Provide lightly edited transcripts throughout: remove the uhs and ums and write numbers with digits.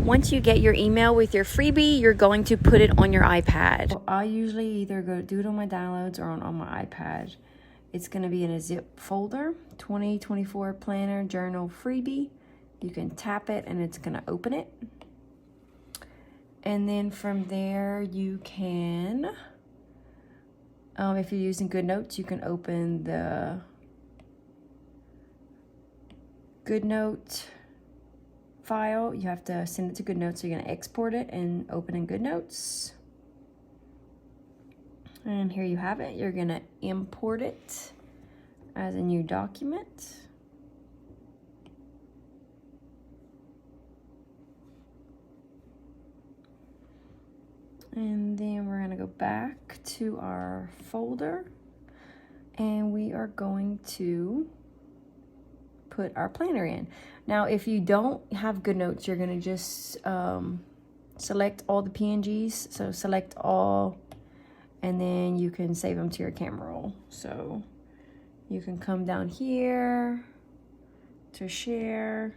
Once you get your email with your freebie, you're going to put it on your iPad. I usually either go do it on my downloads or on my iPad. It's going to be in a zip folder, 2024 planner journal freebie. You can tap it and it's going to open it. And then from there you can, if you're using Goodnotes, you can open the Goodnote file. You have to send it to Goodnotes, so you're going to export it and open in Goodnotes. And here you have it. You're going to import it as a new document. And then we're going to go back to our folder and we are going to put our planner in. Now, if you don't have Goodnotes, you're going to just select all the PNGs. So select all, and then you can save them to your camera roll. So you can come down here to share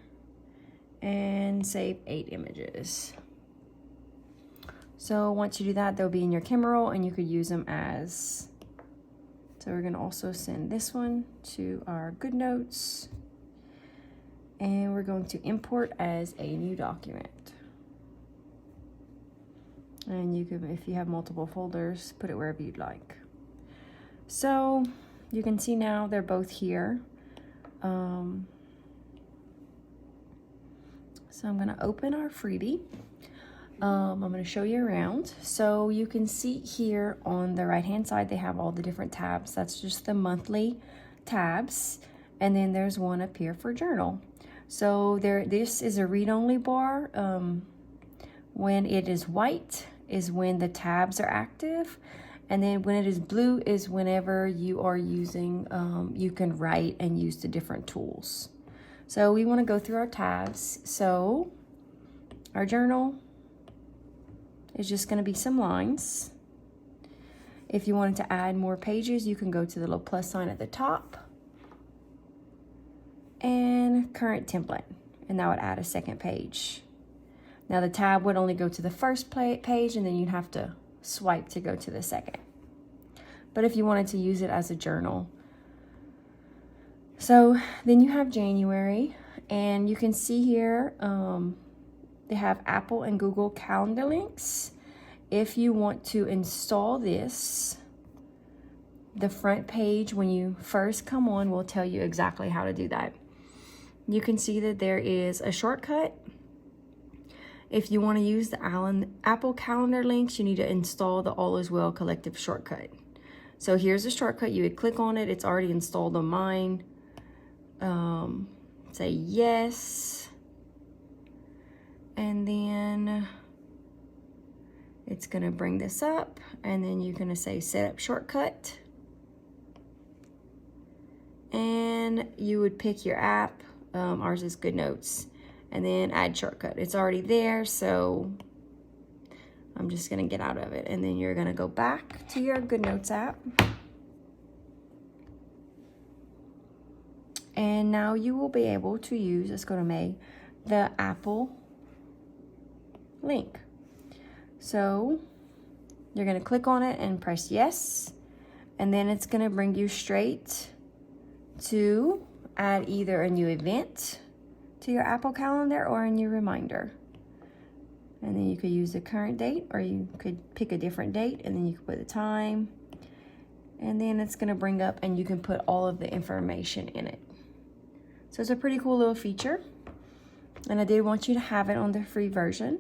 and save 8 images. So once you do that, they'll be in your camera roll and you could use them as, so we're going to also send this one to our Goodnotes and we're going to import as a new document. And you can, if you have multiple folders, put it wherever you'd like. So you can see now they're both here. So I'm going to open our freebie. I'm going to show you around. So you can see here on the right hand side, they have all the different tabs. That's just the monthly tabs. And then there's one up here for journal. So this is a read-only bar. When it is white is when the tabs are active. And then when it is blue is whenever you are using, you can write and use the different tools. So we want to go through our tabs. So our journal is just going to be some lines. If you wanted to add more pages, you can go to the little plus sign at the top and current template, and that would add a second page. Now the tab would only go to the first page and then you'd have to swipe to go to the second. But if you wanted to use it as a journal. So then you have January, and you can see here, they have Apple and Google Calendar links. If you want to install this, the front page when you first come on will tell you exactly how to do that. You can see that there is a shortcut. If you want to use the Apple Calendar links, you need to install the All Is Well Collective shortcut. So here's the shortcut. You would click on it. It's already installed on mine. Say yes. And then it's going to bring this up. And then you're going to say set up shortcut. And you would pick your app. Ours is Goodnotes. And then add shortcut. It's already there, so I'm just going to get out of it. And then you're going to go back to your Goodnotes app. And now you will be able to use, let's go to May, the Apple link. So you're going to click on it and press yes. And then it's going to bring you straight to add either a new event to your Apple Calendar or a new reminder. And then you could use the current date, or you could pick a different date and then you can put the time. And then it's going to bring up and you can put all of the information in it. So it's a pretty cool little feature. And I did want you to have it on the free version.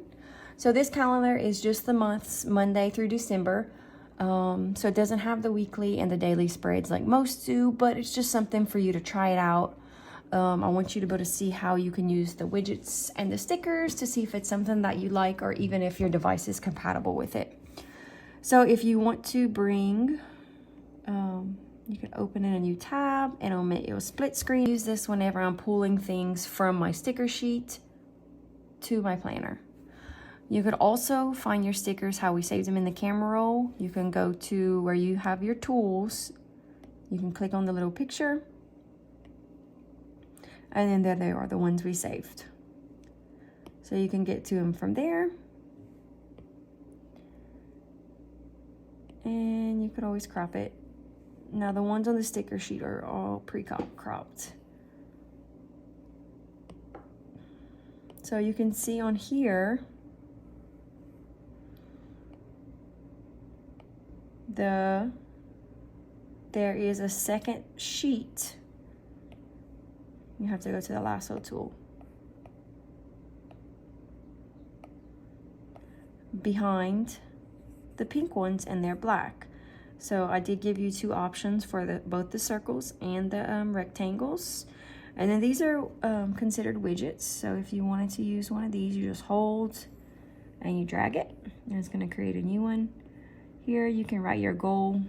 So this calendar is just the months, Monday through December. So it doesn't have the weekly and the daily spreads like most do, but it's just something for you to try it out. I want you to be able to see how you can use the widgets and the stickers to see if it's something that you like, or even if your device is compatible with it. So if you want to bring, you can open in a new tab and it'll split screen. Use this whenever I'm pulling things from my sticker sheet to my planner. You could also find your stickers, how we saved them in the camera roll. You can go to where you have your tools. You can click on the little picture. And then there they are, the ones we saved. So you can get to them from there. And you could always crop it. Now the ones on the sticker sheet are all pre-cropped. So you can see on here, there is a second sheet. You have to go to the lasso tool. Behind the pink ones, and they're black. So I did give you two options for both the circles and the rectangles. And then these are considered widgets. So if you wanted to use one of these, you just hold and you drag it, and it's going to create a new one. Here you can write your goal.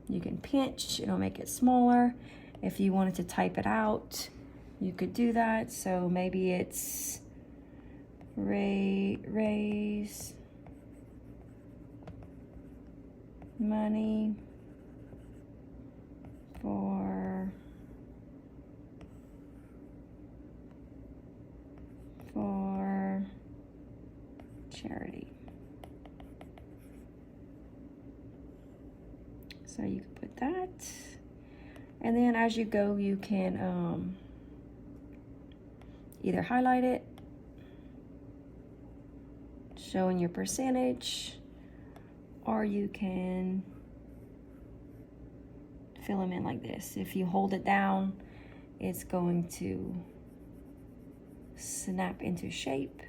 You can pinch, it'll make it smaller. If you wanted to type it out, you could do that. So maybe it's raise money for charity. So you can put that, and then as you go, you can either highlight it, showing your percentage, or you can fill them in like this. If you hold it down, it's going to snap into shape,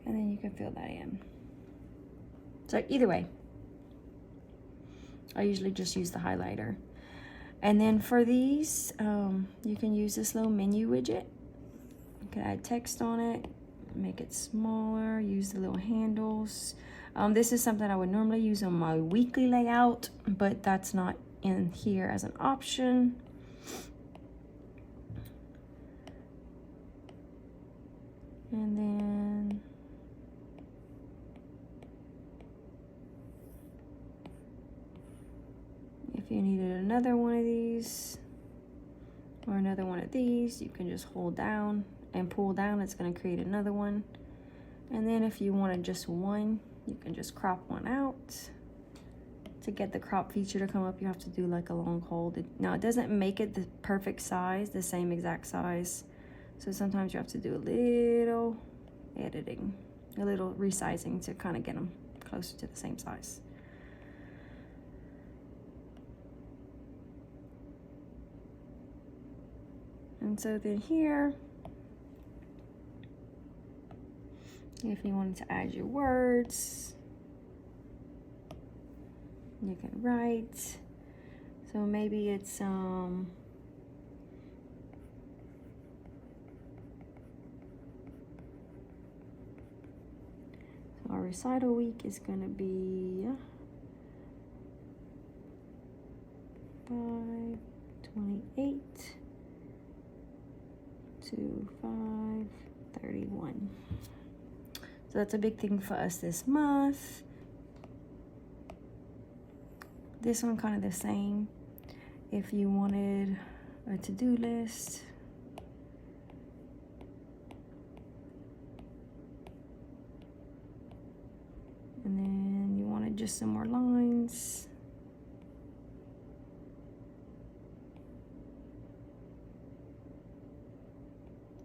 and then you can fill that in. So either way, I usually just use the highlighter. And then for these, you can use this little menu widget. You can add text on it, make it smaller, use the little handles. This is something I would normally use on my weekly layout, but that's not in here as an option. And then if you needed another one of these or another one of these, you can just hold down and pull down. It's going to create another one. And then if you wanted just one, you can just crop one out. To get the crop feature to come up, you have to do like a long hold. Now it doesn't make it the perfect size, the same exact size. So sometimes you have to do a little editing, a little resizing to kind of get them closer to the same size. And so then here, if you wanted to add your words, you can write. So maybe it's so our recital week is going to be 5/28 to 5/31. So that's a big thing for us this month. This one kind of the same. If you wanted a to-do list, and then you wanted just some more lines,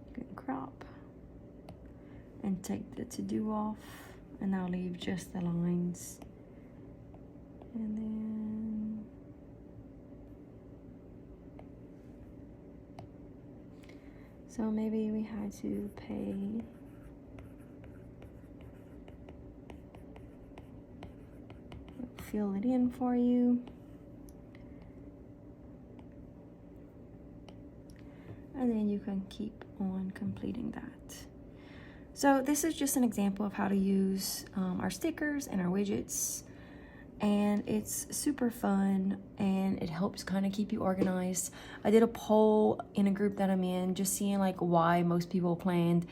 you can crop and take the to-do off, and I'll leave just the lines. And then so maybe we had to pay fill it in for you. And then you can keep on completing that. So this is just an example of how to use our stickers and our widgets. And it's super fun, and it helps kind of keep you organized. I did a poll in a group that I'm in, just seeing like why most people planned,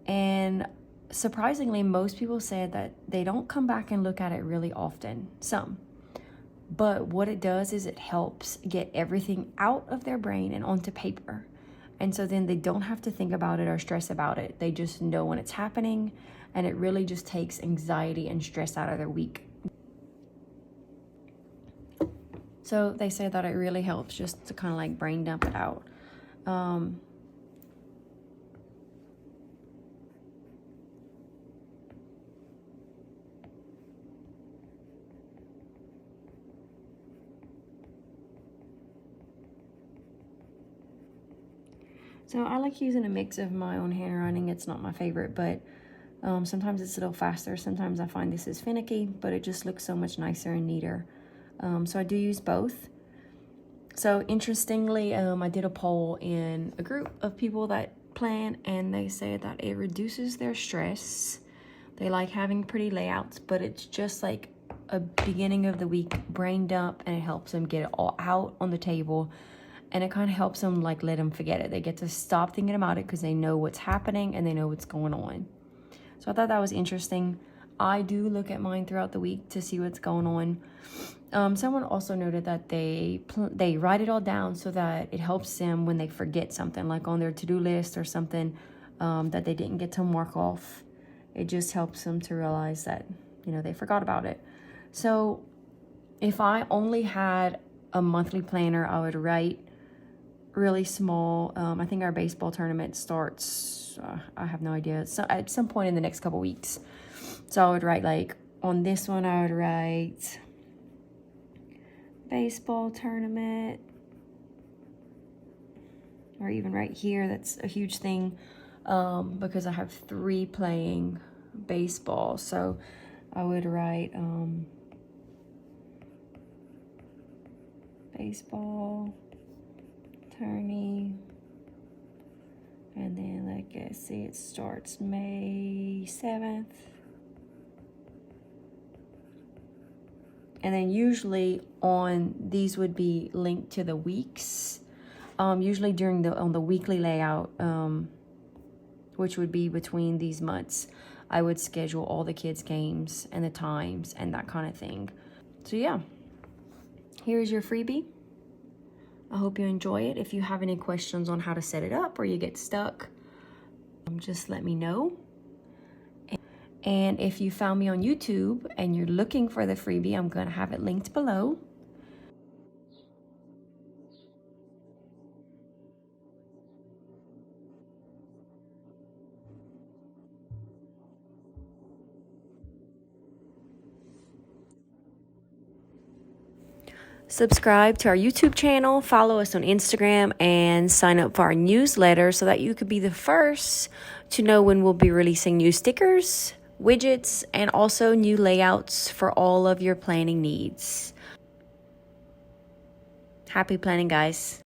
and surprisingly most people said that they don't come back and look at it really often. Some, but what it does is it helps get everything out of their brain and onto paper. And so then they don't have to think about it or stress about it. They just know when it's happening, and it really just takes anxiety and stress out of their week. So they say that it really helps just to kind of like brain dump it out. So I like using a mix of my own handwriting. It's not my favorite, but sometimes it's a little faster. Sometimes I find this is finicky, but it just looks so much nicer and neater. So I do use both. So interestingly, I did a poll in a group of people that plan, and they said that it reduces their stress. They like having pretty layouts, but it's just like a beginning of the week brain dump, and it helps them get it all out on the table. And it kind of helps them like let them forget it. They get to stop thinking about it because they know what's happening and they know what's going on. So I thought that was interesting. I do look at mine throughout the week to see what's going on. Someone also noted that they write it all down so that it helps them when they forget something, like on their to-do list or something that they didn't get to mark off. It just helps them to realize that, you know, they forgot about it. So if I only had a monthly planner, I would write really small. I think our baseball tournament starts, I have no idea, so at some point in the next couple weeks. So I would write, like on this one I would write baseball tournament, or even right here, that's a huge thing because I have 3 playing baseball. So I would write baseball tourney, and then like I see it starts May 7th, and then usually on these would be linked to the weeks, usually on the weekly layout, which would be between these months. I would schedule all the kids' games and the times and that kind of thing. So yeah, here's your freebie. I hope you enjoy it. If you have any questions on how to set it up or you get stuck, just let me know. And if you found me on YouTube and you're looking for the freebie, I'm going to have it linked below. Subscribe to our YouTube channel, follow us on Instagram, and sign up for our newsletter so that you could be the first to know when we'll be releasing new stickers, widgets, and also new layouts for all of your planning needs. Happy planning, guys.